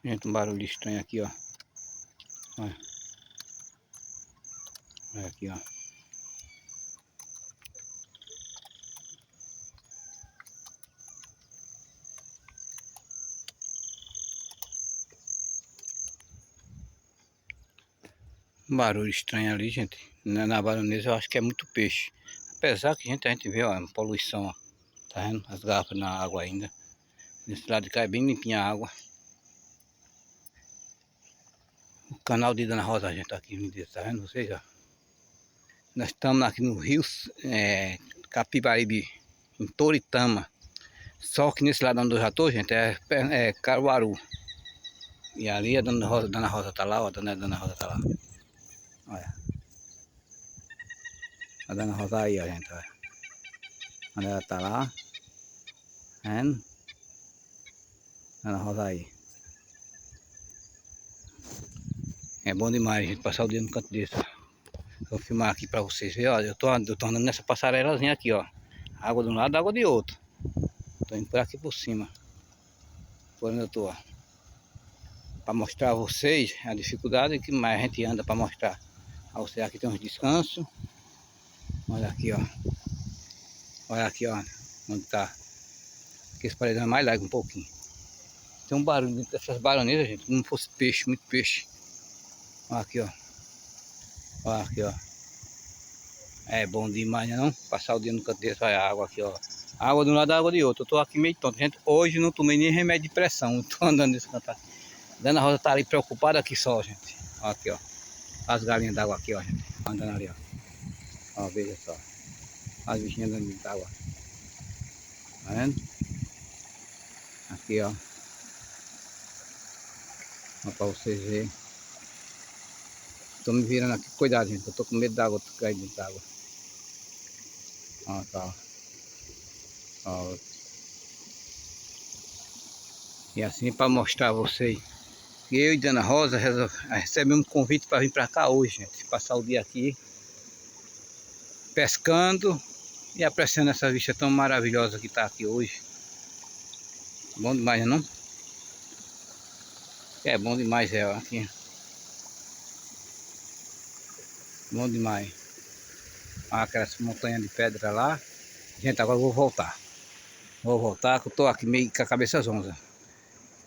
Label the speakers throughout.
Speaker 1: Gente, um barulho estranho aqui, ó. Olha, olha aqui, ó. Um barulho estranho ali, gente. Na baronesa eu acho que é muito peixe. Apesar que, gente, a gente vê, ó, a poluição, ó. Tá vendo? As garrafas na água ainda. Nesse lado de cá é bem limpinha a água. O canal de Dona Rosa, gente, aqui, tá vendo vocês, ó? Nós estamos aqui no rio Capibaribe, em Toritama. Só que nesse lado onde eu já tô, gente, é Caruaru. E ali a Dona Rosa tá lá, ó, a Dona Rosa tá lá. Olha. A Dona Rosa aí, ó, gente, olha. Onde ela tá lá. Tá vendo? Dona Rosa aí. É bom demais, gente, passar o dia no canto desse, ó. Vou filmar aqui pra vocês verem, ó. Eu tô andando nessa passarelazinha aqui, ó. Água de um lado, água de outro. Tô indo por aqui por cima. Por onde eu tô, ó. Pra mostrar a vocês a dificuldade que mais a gente anda pra mostrar. A vocês aqui tem uns descansos. Olha aqui, ó. Olha aqui, ó. Onde tá. Aqui esse paredão é mais largo um pouquinho. Tem um barulho dentro dessas baroneiras, gente. Como fosse peixe, muito peixe. Olha aqui, ó. Olha aqui, ó. É bom demais, não? Passar o dia no canto desse, olha a água aqui, ó. Água de um lado, água de outro. Eu tô aqui meio tonto. Gente, hoje não tomei nem remédio de pressão. Tô andando nesse canto aqui. Dona Rosa tá ali preocupada aqui só, gente. Olha aqui, ó. As galinhas d'água aqui, ó, gente. Andando ali, ó. Ó, veja só. As bichinhas andando d'água. Tá vendo? Aqui, ó. Ó, pra vocês verem. Tô me virando aqui. Cuidado, gente. Eu tô com medo d'água. Tô caindo dentro d'água. Ó, tá. Ó. E assim pra mostrar a vocês. Eu e Dona Rosa recebemos um convite para vir para cá hoje, gente. Passar o dia aqui pescando e apreciando essa vista tão maravilhosa que está aqui hoje. Bom demais, não? É bom demais, é, ó, aqui. Bom demais. Olha aquelas montanhas de pedra lá. Gente, agora eu vou voltar. Vou voltar, que eu tô aqui meio com a cabeça zonza.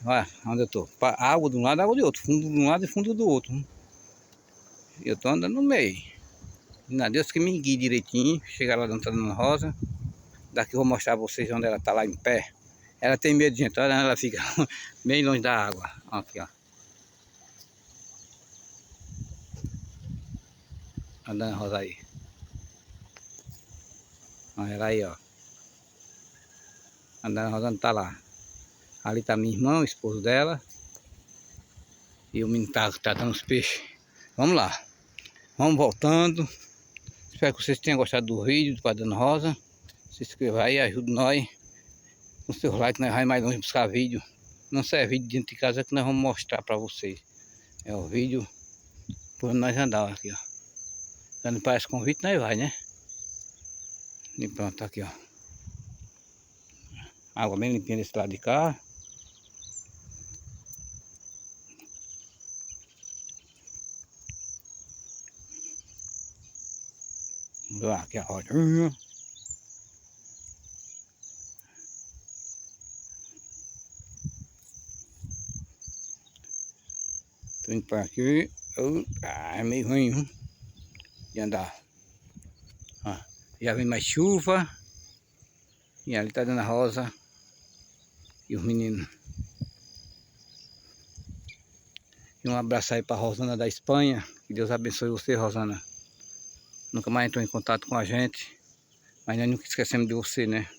Speaker 1: Olha onde eu tô. Água de um lado, água de outro. Fundo de um lado e fundo do outro. Eu tô andando no meio. Ainda Deus que me guie direitinho. Chegar lá dentro da Dona Rosa. Daqui eu vou mostrar pra vocês onde ela tá lá em pé. Ela tem medo de entrar, ela fica bem longe da água. Aqui, ó. A Dona Rosa aí. Olha ela aí, ó. A Dona Rosa não tá lá. Ali tá minha irmã, o esposo dela. E o menino tá tratando os peixes. Vamos lá. Vamos voltando. Espero que vocês tenham gostado do vídeo da Dona Rosa. Se inscreva aí, ajude nós. Com seus likes, nós vamos mais longe buscar vídeo. Não só é vídeo dentro de casa que nós vamos mostrar pra vocês. É o vídeo por onde nós andamos aqui, ó. Quando parece convite, nós vai, né? E pronto, tá aqui, ó. Água bem limpinha desse lado de cá. Aqui a rodinha. Tô indo pra aqui. É meio ruim, viu? De andar. Ó, já vem mais chuva. E ali tá Dona Rosa. E os meninos. E um abraço aí pra Rosana da Espanha. Que Deus abençoe você, Rosana. Nunca mais entrou em contato com a gente. Mas nós nunca esquecemos de você, né?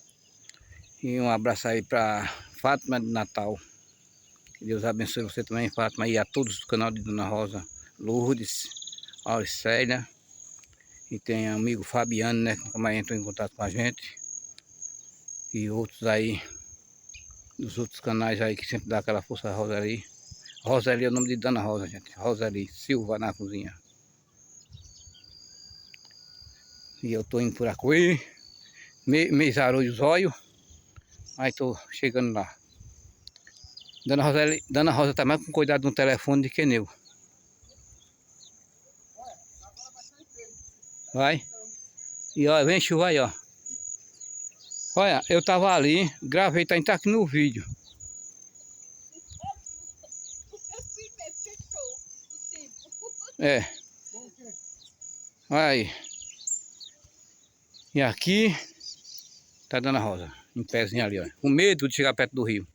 Speaker 1: E um abraço aí pra Fátima de Natal. Que Deus abençoe você também, Fátima. E a todos do canal de Dona Rosa. Lourdes, Auricélia. E tem amigo Fabiano, né? Que nunca mais entrou em contato com a gente. E outros aí. Dos outros canais aí que sempre dá aquela força a Roseli. Roseli é o nome de Dona Rosa, gente. Roseli Silva na cozinha. E eu tô indo por aqui. Meio zarou os olhos. Aí tô chegando lá. Dona Rosa tá mais com cuidado no telefone do que eu. Vai. E ó, vem chuva aí, ó. Olha, eu tava ali, gravei, tá aqui no vídeo. É. Olha aí. E aqui tá a Dona Rosa, em pezinho ali, ó. Com medo de chegar perto do rio.